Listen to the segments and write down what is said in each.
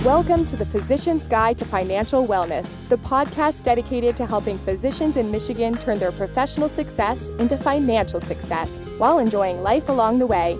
Welcome to the Physician's Guide to Financial Wellness, the podcast dedicated to helping physicians in Michigan turn their professional success into financial success while enjoying life along the way.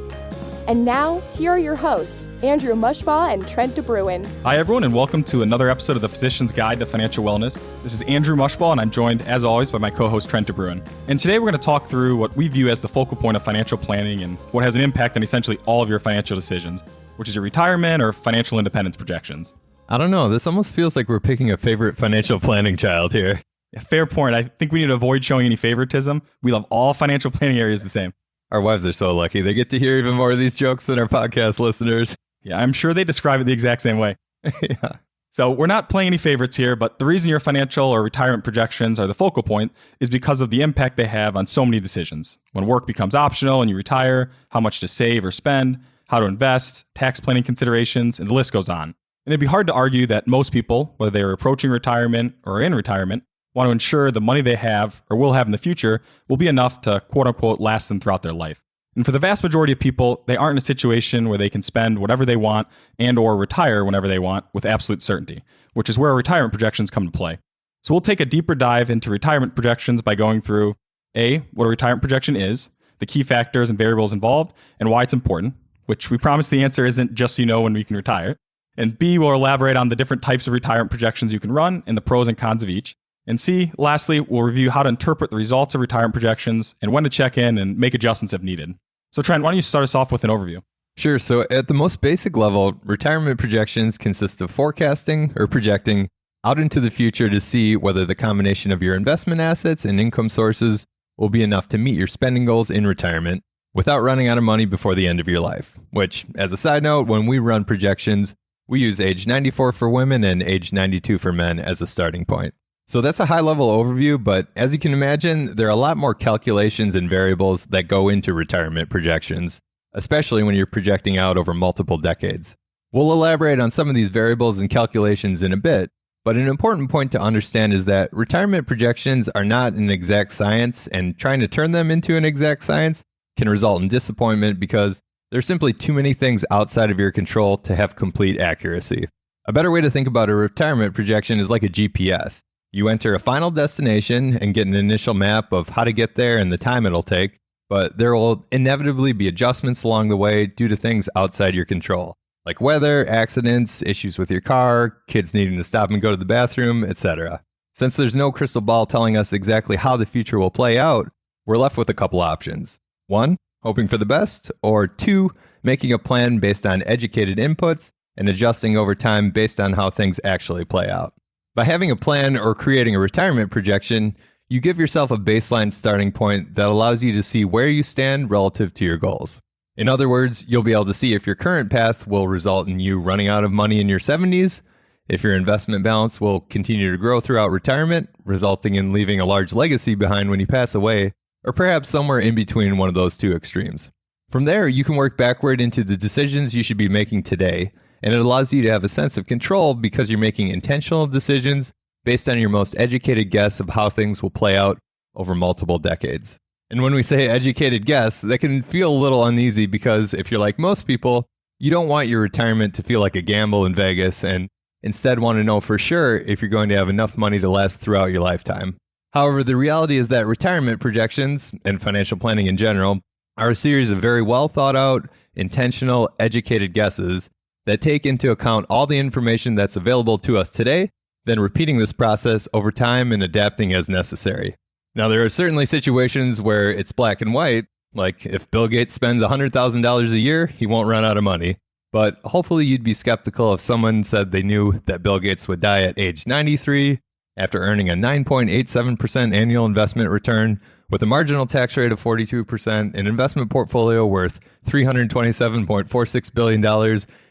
And now, here are your hosts, Andrew Mushbaugh and Trent DeBruin. Hi, everyone, and welcome to another episode of the Physician's Guide to Financial Wellness. This is Andrew Mushbaugh, and I'm joined, as always, by my co-host, Trent DeBruin. And today we're going to talk through what we view as the focal point of financial planning and what has an impact on essentially all of your financial decisions, which is your retirement or financial independence projections. I don't know. This almost feels like we're picking a favorite financial planning child here. Yeah, fair point. I think we need to avoid showing any favoritism. We love all financial planning areas the same. Our wives are so lucky. They get to hear even more of these jokes than our podcast listeners. Yeah, I'm sure they describe it the exact same way. Yeah. So we're not playing any favorites here, but the reason your financial or retirement projections are the focal point is because of the impact they have on so many decisions. When work becomes optional and you retire, how much to save or spend, how to invest, tax planning considerations, and the list goes on. And it'd be hard to argue that most people, whether they're approaching retirement or in retirement, want to ensure the money they have or will have in the future will be enough to quote-unquote last them throughout their life. And for the vast majority of people, they aren't in a situation where they can spend whatever they want and or retire whenever they want with absolute certainty, which is where retirement projections come to play. So we'll take a deeper dive into retirement projections by going through A, what a retirement projection is, the key factors and variables involved, and why it's important, which we promise the answer isn't just so you know when we can retire. And B, we'll elaborate on the different types of retirement projections you can run and the pros and cons of each. And C, lastly, we'll review how to interpret the results of retirement projections and when to check in and make adjustments if needed. So Trent, why don't you start us off with an overview? Sure. So at the most basic level, retirement projections consist of forecasting or projecting out into the future to see whether the combination of your investment assets and income sources will be enough to meet your spending goals in retirement without running out of money before the end of your life. Which, as a side note, when we run projections, we use age 94 for women and age 92 for men as a starting point. So that's a high-level overview, but as you can imagine, there are a lot more calculations and variables that go into retirement projections, especially when you're projecting out over multiple decades. We'll elaborate on some of these variables and calculations in a bit, but an important point to understand is that retirement projections are not an exact science, and trying to turn them into an exact science can result in disappointment because there's simply too many things outside of your control to have complete accuracy. A better way to think about a retirement projection is like a GPS. You enter a final destination and get an initial map of how to get there and the time it'll take, but there will inevitably be adjustments along the way due to things outside your control, like weather, accidents, issues with your car, kids needing to stop and go to the bathroom, etc. Since there's no crystal ball telling us exactly how the future will play out, we're left with a couple options. 1, hoping for the best, or 2, making a plan based on educated inputs and adjusting over time based on how things actually play out. By having a plan or creating a retirement projection, you give yourself a baseline starting point that allows you to see where you stand relative to your goals. In other words, you'll be able to see if your current path will result in you running out of money in your 70s, if your investment balance will continue to grow throughout retirement, resulting in leaving a large legacy behind when you pass away, or perhaps somewhere in between one of those two extremes. From there, you can work backward into the decisions you should be making today, and it allows you to have a sense of control because you're making intentional decisions based on your most educated guess of how things will play out over multiple decades. And when we say educated guess, that can feel a little uneasy because if you're like most people, you don't want your retirement to feel like a gamble in Vegas and instead want to know for sure if you're going to have enough money to last throughout your lifetime. However, the reality is that retirement projections and financial planning in general are a series of very well thought out, intentional, educated guesses that take into account all the information that's available to us today, then repeating this process over time and adapting as necessary. Now, there are certainly situations where it's black and white, like if Bill Gates spends $100,000 a year, he won't run out of money. But hopefully you'd be skeptical if someone said they knew that Bill Gates would die at age 93 after earning a 9.87% annual investment return with a marginal tax rate of 42%, an investment portfolio worth $327.46 billion,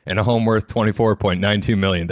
and a home worth $24.92 million.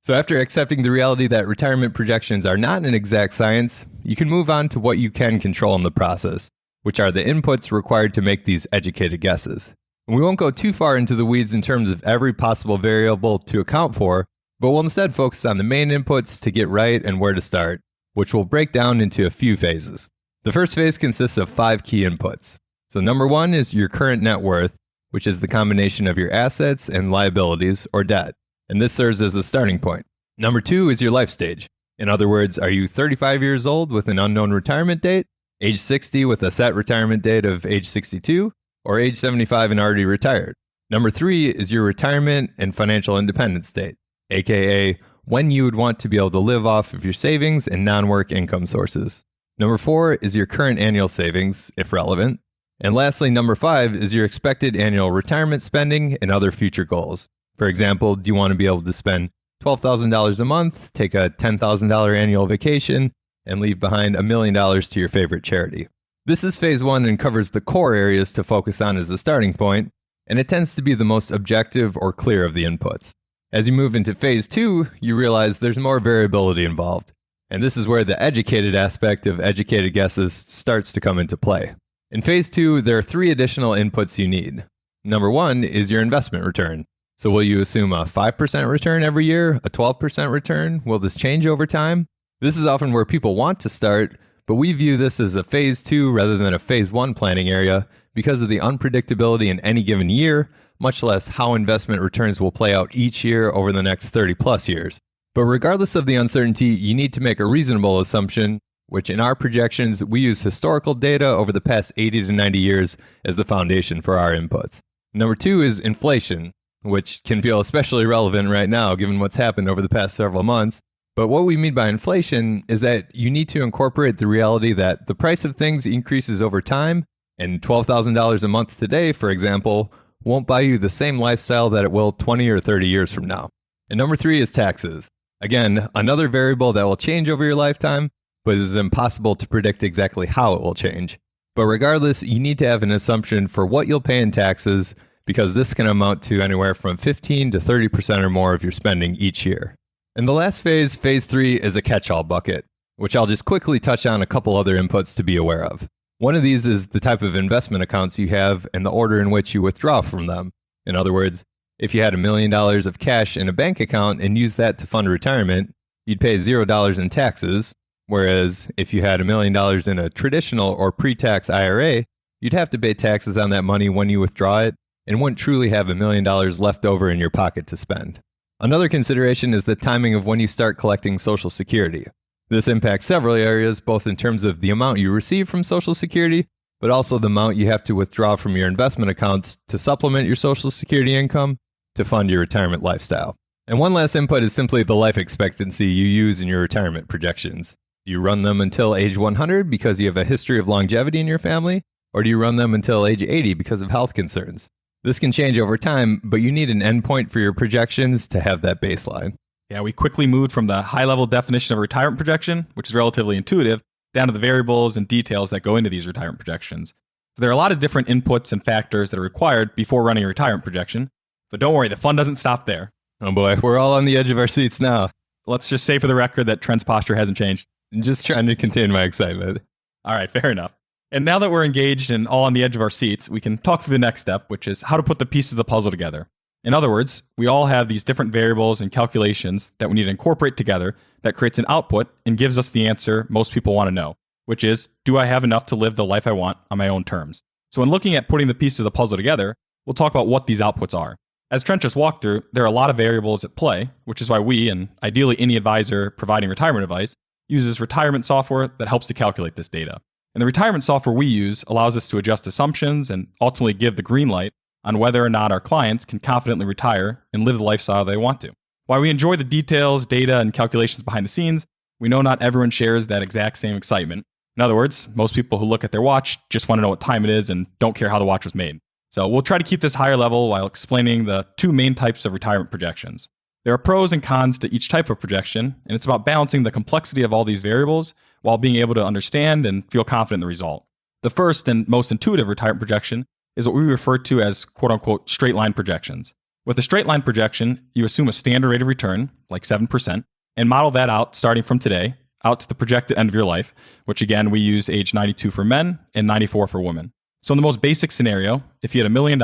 So after accepting the reality that retirement projections are not an exact science, you can move on to what you can control in the process, which are the inputs required to make these educated guesses. And we won't go too far into the weeds in terms of every possible variable to account for, but we'll instead focus on the main inputs to get right and where to start, which we'll break down into a few phases. The first phase consists of 5 key inputs. So number 1 is your current net worth, which is the combination of your assets and liabilities or debt. and this serves as a starting point. Number 2 is your life stage. In other words, are you 35 years old with an unknown retirement date, age 60 with a set retirement date of age 62, or age 75 and already retired? Number 3 is your retirement and financial independence date, aka when you would want to be able to live off of your savings and non-work income sources. Number 4 is your current annual savings, if relevant. And lastly, number 5 is your expected annual retirement spending and other future goals. For example, do you want to be able to spend $12,000 a month, take a $10,000 annual vacation, and leave behind $1 million to your favorite charity? This is phase 1 and covers the core areas to focus on as the starting point, and it tends to be the most objective or clear of the inputs. As you move into phase 2, you realize there's more variability involved, and this is where the educated aspect of educated guesses starts to come into play. In phase 2, there are 3 additional inputs you need. Number 1 is your investment return. So will you assume a 5% return every year, a 12% return? Will this change over time? This is often where people want to start, but we view this as a phase 2 rather than a phase 1 planning area because of the unpredictability in any given year, much less how investment returns will play out each year over the next 30 plus years. But regardless of the uncertainty, you need to make a reasonable assumption, which in our projections, we use historical data over the past 80 to 90 years as the foundation for our inputs. Number 2 is inflation, which can feel especially relevant right now given what's happened over the past several months. But what we mean by inflation is that you need to incorporate the reality that the price of things increases over time, and $12,000 a month today, for example, won't buy you the same lifestyle that it will 20 or 30 years from now. And number 3 is taxes. Again, another variable that will change over your lifetime, but it is impossible to predict exactly how it will change. But regardless, you need to have an assumption for what you'll pay in taxes, because this can amount to anywhere from 15 to 30% or more of your spending each year. And the last phase, phase 3, is a catch-all bucket, which I'll just quickly touch on a couple other inputs to be aware of. One of these is the type of investment accounts you have and the order in which you withdraw from them. In other words, if you had $1 million of cash in a bank account and used that to fund retirement, you'd pay $0 in taxes, whereas if you had $1 million in a traditional or pre-tax IRA, you'd have to pay taxes on that money when you withdraw it and wouldn't truly have $1 million left over in your pocket to spend. Another consideration is the timing of when you start collecting Social Security. This impacts several areas, both in terms of the amount you receive from Social Security, but also the amount you have to withdraw from your investment accounts to supplement your Social Security income to fund your retirement lifestyle. And one last input is simply the life expectancy you use in your retirement projections. Do you run them until age 100 because you have a history of longevity in your family, or do you run them until age 80 because of health concerns? This can change over time, but you need an endpoint for your projections to have that baseline. Yeah, we quickly moved from the high-level definition of a retirement projection, which is relatively intuitive, down to the variables and details that go into these retirement projections. So there are a lot of different inputs and factors that are required before running a retirement projection. But don't worry, the fun doesn't stop there. Oh boy, we're all on the edge of our seats now. Let's just say for the record that Trent's posture hasn't changed. I'm just trying to contain my excitement. All right, fair enough. And now that we're engaged and all on the edge of our seats, we can talk through the next step, which is how to put the pieces of the puzzle together. In other words, we all have these different variables and calculations that we need to incorporate together that creates an output and gives us the answer most people want to know, which is, do I have enough to live the life I want on my own terms? So when looking at putting the pieces of the puzzle together, we'll talk about what these outputs are. As Trent just walked through, there are a lot of variables at play, which is why we, and ideally any advisor providing retirement advice, uses retirement software that helps to calculate this data. And the retirement software we use allows us to adjust assumptions and ultimately give the green light on whether or not our clients can confidently retire and live the lifestyle they want to. While we enjoy the details, data, and calculations behind the scenes, we know not everyone shares that exact same excitement. In other words, most people who look at their watch just want to know what time it is and don't care how the watch was made. So we'll try to keep this higher level while explaining the 2 main types of retirement projections. There are pros and cons to each type of projection, and it's about balancing the complexity of all these variables while being able to understand and feel confident in the result. The first and most intuitive retirement projection is what we refer to as quote-unquote straight line projections. With a straight line projection, you assume a standard rate of return, like 7%, and model that out starting from today out to the projected end of your life, which again, we use age 92 for men and 94 for women. So in the most basic scenario, if you had $1 million,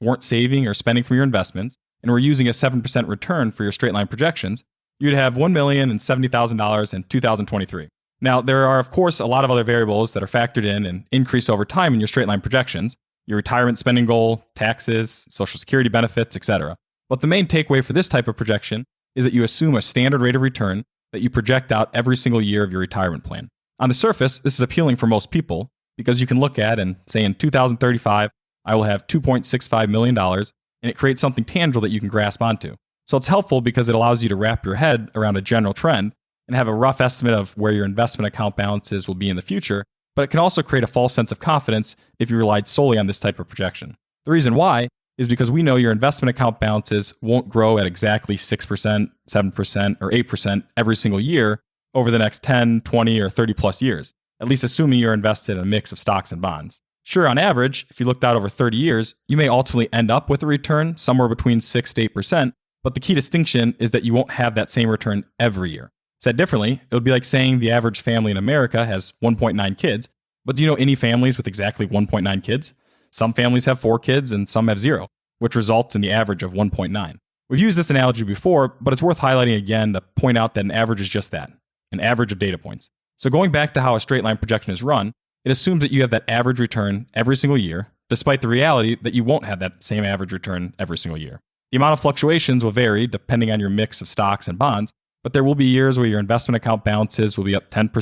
weren't saving or spending from your investments, and were using a 7% return for your straight line projections, you'd have $1,070,000 in 2023. Now, there are, of course, a lot of other variables that are factored in and increase over time in your straight line projections, your retirement spending goal, taxes, Social Security benefits, etc. But the main takeaway for this type of projection is that you assume a standard rate of return that you project out every single year of your retirement plan. On the surface, this is appealing for most people because you can look at and say in 2035, I will have $2.65 million, and it creates something tangible that you can grasp onto. So it's helpful because it allows you to wrap your head around a general trend and have a rough estimate of where your investment account balances will be in the future, but it can also create a false sense of confidence if you relied solely on this type of projection. The reason why is because we know your investment account balances won't grow at exactly 6%, 7%, or 8% every single year over the next 10, 20, or 30 plus years, at least assuming you're invested in a mix of stocks and bonds. Sure, on average, if you looked out over 30 years, you may ultimately end up with a return somewhere between 6 to 8%, but the key distinction is that you won't have that same return every year. Said differently, it would be like saying the average family in America has 1.9 kids, but do you know any families with exactly 1.9 kids? Some families have 4 kids and some have 0, which results in the average of 1.9. We've used this analogy before, but it's worth highlighting again to point out that an average is just that, an average of data points. So going back to how a straight line projection is run, it assumes that you have that average return every single year, despite the reality that you won't have that same average return every single year. The amount of fluctuations will vary depending on your mix of stocks and bonds, but there will be years where your investment account balances will be up 10%,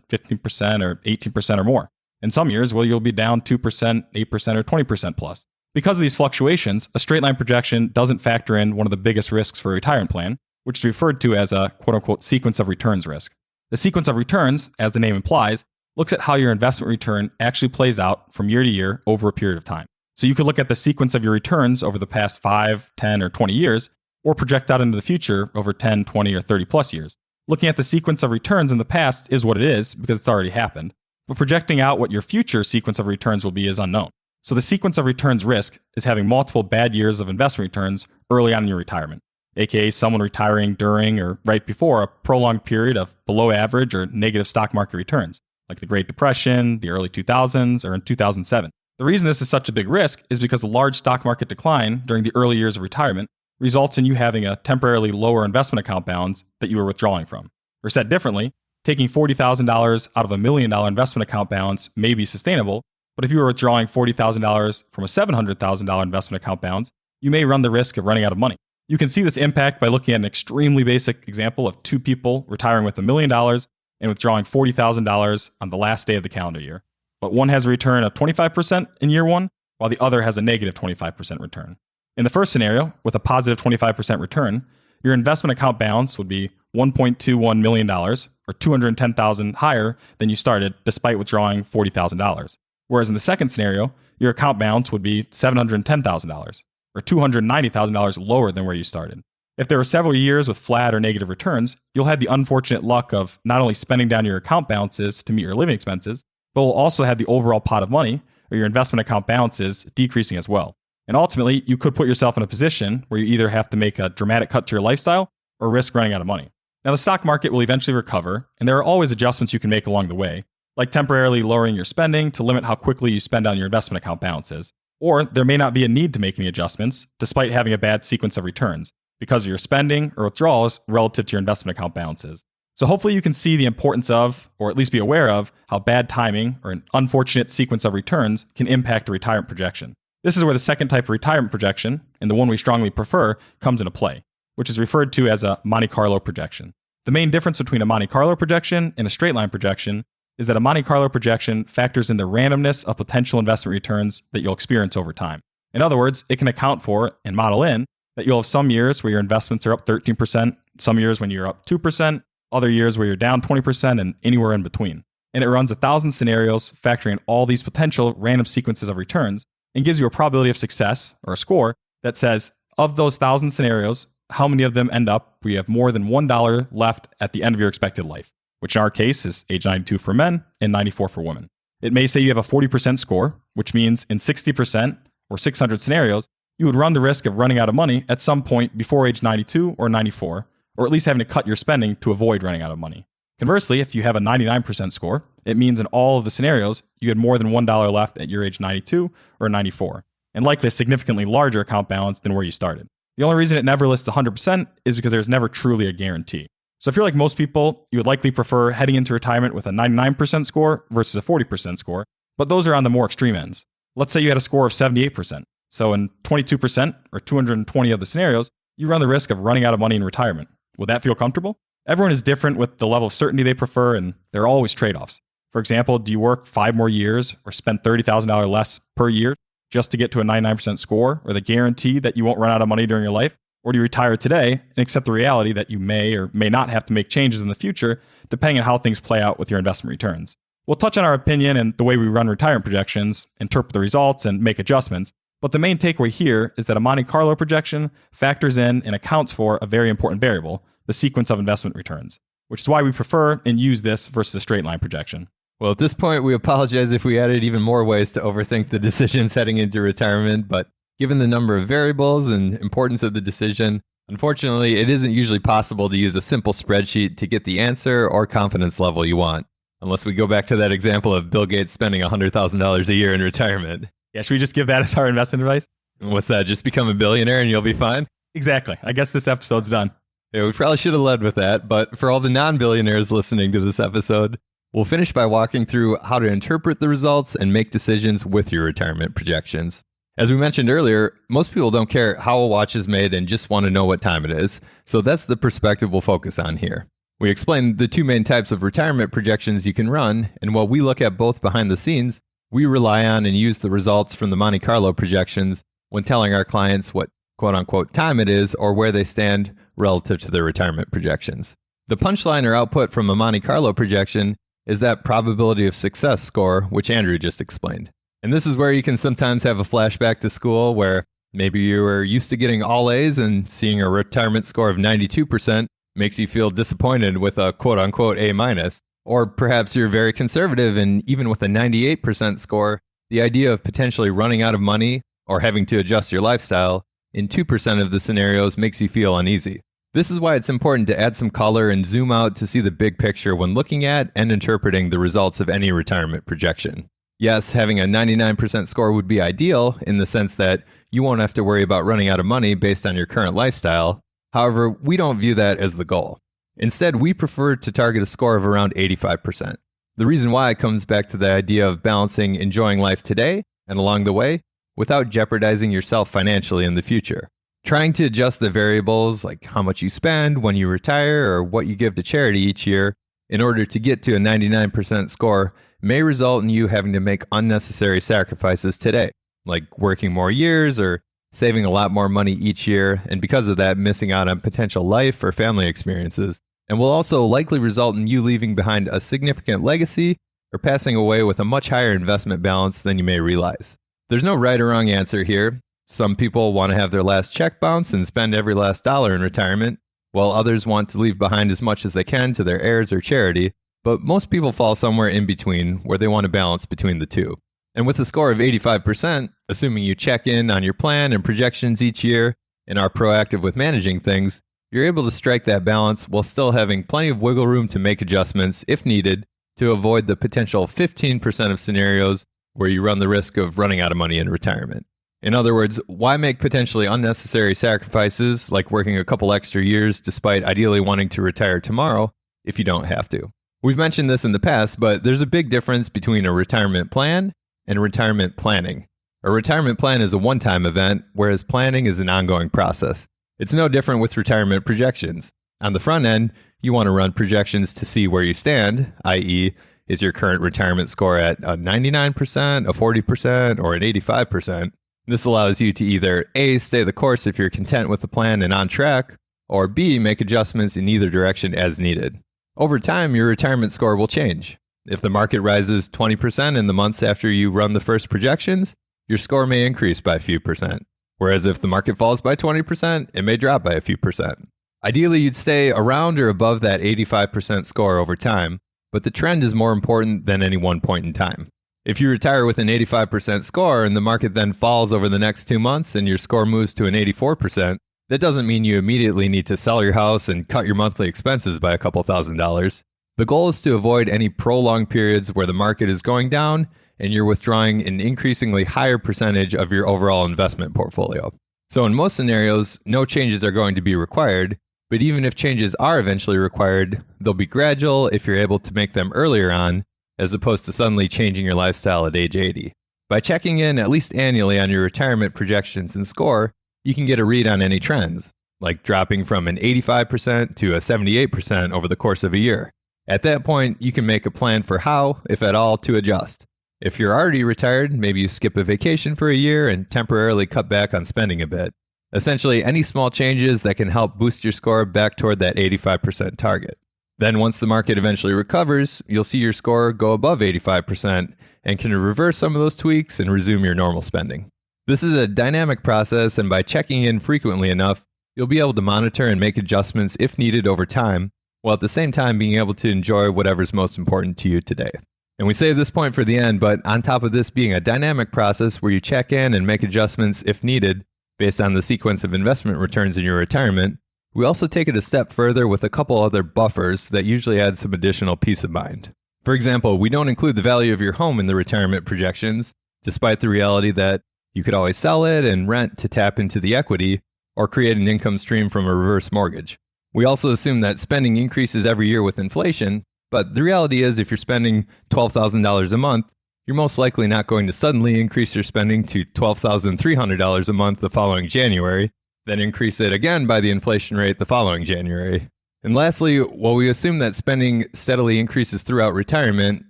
15%, or 18% or more. And some years where you'll be down 2%, 8%, or 20% plus. Because of these fluctuations, a straight line projection doesn't factor in one of the biggest risks for a retirement plan, which is referred to as a quote-unquote sequence of returns risk. The sequence of returns, as the name implies, looks at how your investment return actually plays out from year to year over a period of time. So you could look at the sequence of your returns over the past 5, 10, or 20 years, or project out into the future over 10, 20, or 30 plus years. Looking at the sequence of returns in the past is what it is because it's already happened, but projecting out what your future sequence of returns will be is unknown. So the sequence of returns risk is having multiple bad years of investment returns early on in your retirement, aka someone retiring during or right before a prolonged period of below average or negative stock market returns, like the Great Depression, the early 2000s, or in 2007. The reason this is such a big risk is because a large stock market decline during the early years of retirement results in you having a temporarily lower investment account balance that you were withdrawing from. Or said differently, taking $40,000 out of a $1 million investment account balance may be sustainable, but if you were withdrawing $40,000 from a $700,000 investment account balance, you may run the risk of running out of money. You can see this impact by looking at an extremely basic example of 2 people retiring with $1 million and withdrawing $40,000 on the last day of the calendar year. But one has a return of 25% in year 1, while the other has a negative 25% return. In the first scenario, with a positive 25% return, your investment account balance would be $1.21 million, or $210,000 higher than you started despite withdrawing $40,000. Whereas in the second scenario, your account balance would be $710,000, or $290,000 lower than where you started. If there were several years with flat or negative returns, you'll have the unfortunate luck of not only spending down your account balances to meet your living expenses, but will also have the overall pot of money, or your investment account balances, decreasing as well. And ultimately, you could put yourself in a position where you either have to make a dramatic cut to your lifestyle or risk running out of money. Now, the stock market will eventually recover, and there are always adjustments you can make along the way, like temporarily lowering your spending to limit how quickly you spend on your investment account balances. Or there may not be a need to make any adjustments, despite having a bad sequence of returns, because of your spending or withdrawals relative to your investment account balances. So hopefully you can see the importance of, or at least be aware of, how bad timing or an unfortunate sequence of returns can impact a retirement projection. This is where the second type of retirement projection, and the one we strongly prefer, comes into play, which is referred to as a Monte Carlo projection. The main difference between a Monte Carlo projection and a straight line projection is that a Monte Carlo projection factors in the randomness of potential investment returns that you'll experience over time. In other words, it can account for and model in that you'll have some years where your investments are up 13%, some years when you're up 2%, other years where you're down 20%, and anywhere in between. And it runs 1,000 scenarios factoring all these potential random sequences of returns and gives you a probability of success, or a score, that says, of those 1,000 scenarios, how many of them end up where you have more than $1 left at the end of your expected life, which in our case is age 92 for men and 94 for women. It may say you have a 40% score, which means in 60% or 600 scenarios, you would run the risk of running out of money at some point before age 92 or 94, or at least having to cut your spending to avoid running out of money. Conversely, if you have a 99% score, it means in all of the scenarios, you had more than $1 left at your age 92 or 94, and likely a significantly larger account balance than where you started. The only reason it never lists 100% is because there's never truly a guarantee. So if you're like most people, you would likely prefer heading into retirement with a 99% score versus a 40% score, but those are on the more extreme ends. Let's say you had a score of 78%. So in 22% or 220 of the scenarios, you run the risk of running out of money in retirement. Would that feel comfortable? Everyone is different with the level of certainty they prefer, and there are always trade-offs. For example, do you work 5 more years or spend $30,000 less per year just to get to a 99% score or the guarantee that you won't run out of money during your life? Or do you retire today and accept the reality that you may or may not have to make changes in the future depending on how things play out with your investment returns? We'll touch on our opinion and the way we run retirement projections, interpret the results, and make adjustments. But the main takeaway here is that a Monte Carlo projection factors in and accounts for a very important variable, the sequence of investment returns, which is why we prefer and use this versus a straight line projection. Well, at this point, we apologize if we added even more ways to overthink the decisions heading into retirement, but given the number of variables and importance of the decision, unfortunately, it isn't usually possible to use a simple spreadsheet to get the answer or confidence level you want, unless we go back to that example of Bill Gates spending $100,000 a year in retirement. Yeah, should we just give that as our investment advice? What's that? Just become a billionaire and you'll be fine? Exactly. I guess this episode's done. Yeah, we probably should have led with that, but for all the non-billionaires listening to this episode, we'll finish by walking through how to interpret the results and make decisions with your retirement projections. As we mentioned earlier, most people don't care how a watch is made and just want to know what time it is, so that's the perspective we'll focus on here. We explained the 2 main types of retirement projections you can run, and while we look at both behind the scenes, we rely on and use the results from the Monte Carlo projections when telling our clients what quote-unquote time it is or where they stand relative to their retirement projections. The punchline or output from a Monte Carlo projection is that probability of success score, which Andrew just explained. And this is where you can sometimes have a flashback to school where maybe you were used to getting all A's and seeing a retirement score of 92% makes you feel disappointed with a quote-unquote A-. Or perhaps you're very conservative and even with a 98% score, the idea of potentially running out of money or having to adjust your lifestyle in 2% of the scenarios makes you feel uneasy. This is why it's important to add some color and zoom out to see the big picture when looking at and interpreting the results of any retirement projection. Yes, having a 99% score would be ideal in the sense that you won't have to worry about running out of money based on your current lifestyle. However, we don't view that as the goal. Instead, we prefer to target a score of around 85%. The reason why comes back to the idea of balancing enjoying life today and along the way without jeopardizing yourself financially in the future. Trying to adjust the variables like how much you spend when you retire or what you give to charity each year in order to get to a 99% score may result in you having to make unnecessary sacrifices today, like working more years or saving a lot more money each year, and because of that, missing out on potential life or family experiences, and will also likely result in you leaving behind a significant legacy or passing away with a much higher investment balance than you may realize. There's no right or wrong answer here. Some people want to have their last check bounce and spend every last dollar in retirement, while others want to leave behind as much as they can to their heirs or charity, but most people fall somewhere in between where they want to balance between the two. And with a score of 85%, assuming you check in on your plan and projections each year and are proactive with managing things, you're able to strike that balance while still having plenty of wiggle room to make adjustments if needed to avoid the potential 15% of scenarios where you run the risk of running out of money in retirement. In other words, why make potentially unnecessary sacrifices like working a couple extra years despite ideally wanting to retire tomorrow if you don't have to? We've mentioned this in the past, but there's a big difference between a retirement plan and retirement planning. A retirement plan is a one-time event, whereas planning is an ongoing process. It's no different with retirement projections. On the front end, you want to run projections to see where you stand, i.e., is your current retirement score at a 99%, a 40%, or an 85%? This allows you to either A, stay the course if you're content with the plan and on track, or B, make adjustments in either direction as needed. Over time, your retirement score will change. If the market rises 20% in the months after you run the first projections, your score may increase by a few percent. Whereas if the market falls by 20%, it may drop by a few percent. Ideally, you'd stay around or above that 85% score over time, but the trend is more important than any one point in time. If you retire with an 85% score and the market then falls over the next 2 months and your score moves to an 84%, that doesn't mean you immediately need to sell your house and cut your monthly expenses by a couple $1,000s. The goal is to avoid any prolonged periods where the market is going down and you're withdrawing an increasingly higher percentage of your overall investment portfolio. So in most scenarios, no changes are going to be required, but even if changes are eventually required, they'll be gradual if you're able to make them earlier on, as opposed to suddenly changing your lifestyle at age 80. By checking in at least annually on your retirement projections and score, you can get a read on any trends, like dropping from an 85% to a 78% over the course of a year. At that point, you can make a plan for how, if at all, to adjust. If you're already retired, maybe you skip a vacation for a year and temporarily cut back on spending a bit. Essentially, any small changes that can help boost your score back toward that 85% target. Then once the market eventually recovers, you'll see your score go above 85% and can reverse some of those tweaks and resume your normal spending. This is a dynamic process, and by checking in frequently enough, you'll be able to monitor and make adjustments if needed over time, while at the same time being able to enjoy whatever's most important to you today. And we save this point for the end, but on top of this being a dynamic process where you check in and make adjustments if needed based on the sequence of investment returns in your retirement, we also take it a step further with a couple other buffers that usually add some additional peace of mind. For example, we don't include the value of your home in the retirement projections, despite the reality that you could always sell it and rent to tap into the equity or create an income stream from a reverse mortgage. We also assume that spending increases every year with inflation, but the reality is if you're spending $12,000 a month, you're most likely not going to suddenly increase your spending to $12,300 a month the following January, then increase it again by the inflation rate the following January. And lastly, while we assume that spending steadily increases throughout retirement,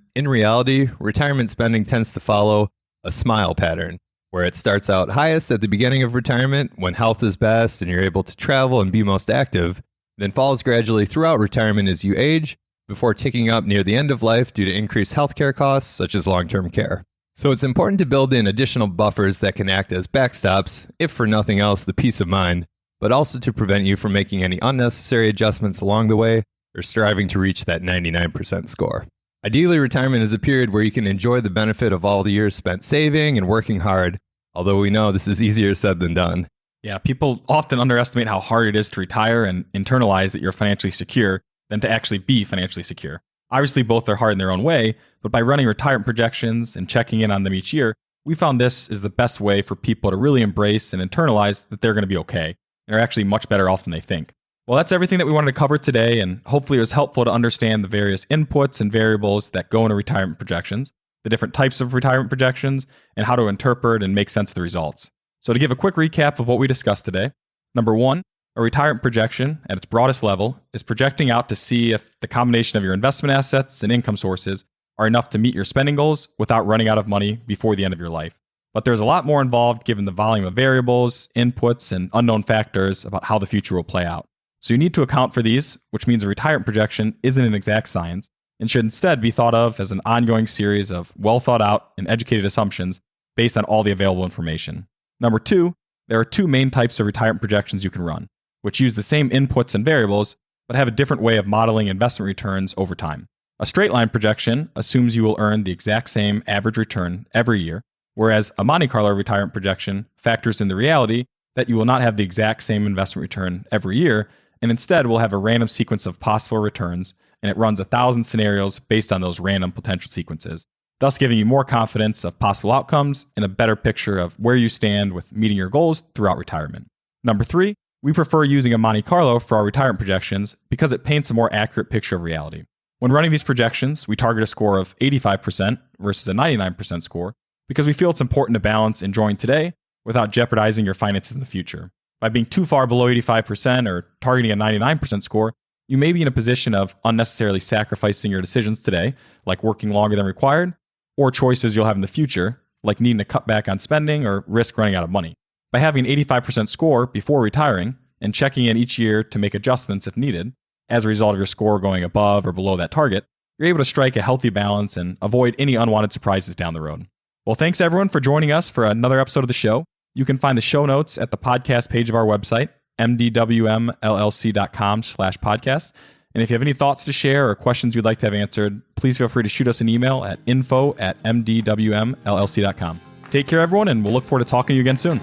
in reality, retirement spending tends to follow a smile pattern, where it starts out highest at the beginning of retirement when health is best and you're able to travel and be most active, then falls gradually throughout retirement as you age, before ticking up near the end of life due to increased healthcare costs such as long-term care. So it's important to build in additional buffers that can act as backstops, if for nothing else the peace of mind, but also to prevent you from making any unnecessary adjustments along the way or striving to reach that 99% score. Ideally, retirement is a period where you can enjoy the benefit of all the years spent saving and working hard, although we know this is easier said than done. Yeah, people often underestimate how hard it is to retire and internalize that you're financially secure than to actually be financially secure. Obviously, both are hard in their own way, but by running retirement projections and checking in on them each year, we found this is the best way for people to really embrace and internalize that they're going to be okay and are actually much better off than they think. Well, that's everything that we wanted to cover today, and hopefully it was helpful to understand the various inputs and variables that go into retirement projections, the different types of retirement projections, and how to interpret and make sense of the results. So to give a quick recap of what we discussed today, number one, a retirement projection at its broadest level is projecting out to see if the combination of your investment assets and income sources are enough to meet your spending goals without running out of money before the end of your life. But there's a lot more involved given the volume of variables, inputs, and unknown factors about how the future will play out. So you need to account for these, which means a retirement projection isn't an exact science and should instead be thought of as an ongoing series of well thought out and educated assumptions based on all the available information. Number two, there are two main types of retirement projections you can run, which use the same inputs and variables, but have a different way of modeling investment returns over time. A straight line projection assumes you will earn the exact same average return every year, whereas a Monte Carlo retirement projection factors in the reality that you will not have the exact same investment return every year, and instead will have a random sequence of possible returns, and it runs 1,000 scenarios based on those random potential sequences, thus giving you more confidence of possible outcomes and a better picture of where you stand with meeting your goals throughout retirement. Number three, we prefer using a Monte Carlo for our retirement projections because it paints a more accurate picture of reality. When running these projections, we target a score of 85% versus a 99% score because we feel it's important to balance enjoying today without jeopardizing your finances in the future. By being too far below 85% or targeting a 99% score, you may be in a position of unnecessarily sacrificing your decisions today, like working longer than required, or choices you'll have in the future, like needing to cut back on spending or risk running out of money. By having an 85% score before retiring and checking in each year to make adjustments if needed, as a result of your score going above or below that target, you're able to strike a healthy balance and avoid any unwanted surprises down the road. Well, thanks everyone for joining us for another episode of the show. You can find the show notes at the podcast page of our website, mdwmllc.com/podcast. And if you have any thoughts to share or questions you'd like to have answered, please feel free to shoot us an email at info@mdwmllc.com. Take care, everyone, and we'll look forward to talking to you again soon.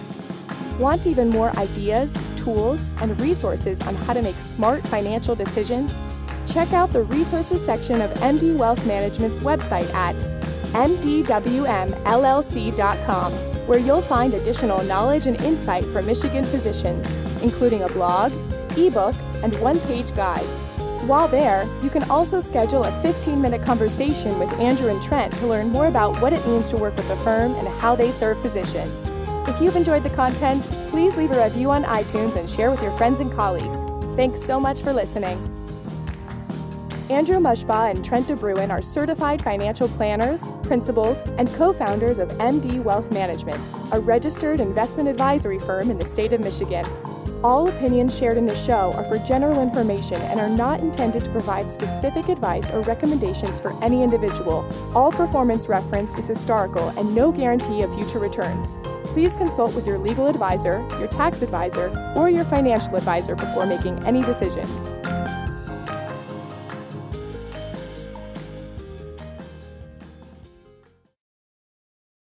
Want even more ideas, tools, and resources on how to make smart financial decisions? Check out the resources section of MD Wealth Management's website at mdwmllc.com, where you'll find additional knowledge and insight from Michigan physicians, including a blog, ebook, and one-page guides. While there, you can also schedule a 15-minute conversation with Andrew and Trent to learn more about what it means to work with the firm and how they serve physicians. If you've enjoyed the content, please leave a review on iTunes and share with your friends and colleagues. Thanks so much for listening. Andrew Mushbaugh and Trent DeBruin are certified financial planners, principals, and co-founders of MD Wealth Management, a registered investment advisory firm in the state of Michigan. All opinions shared in the show are for general information and are not intended to provide specific advice or recommendations for any individual. All performance referenced is historical and no guarantee of future returns. Please consult with your legal advisor, your tax advisor, or your financial advisor before making any decisions.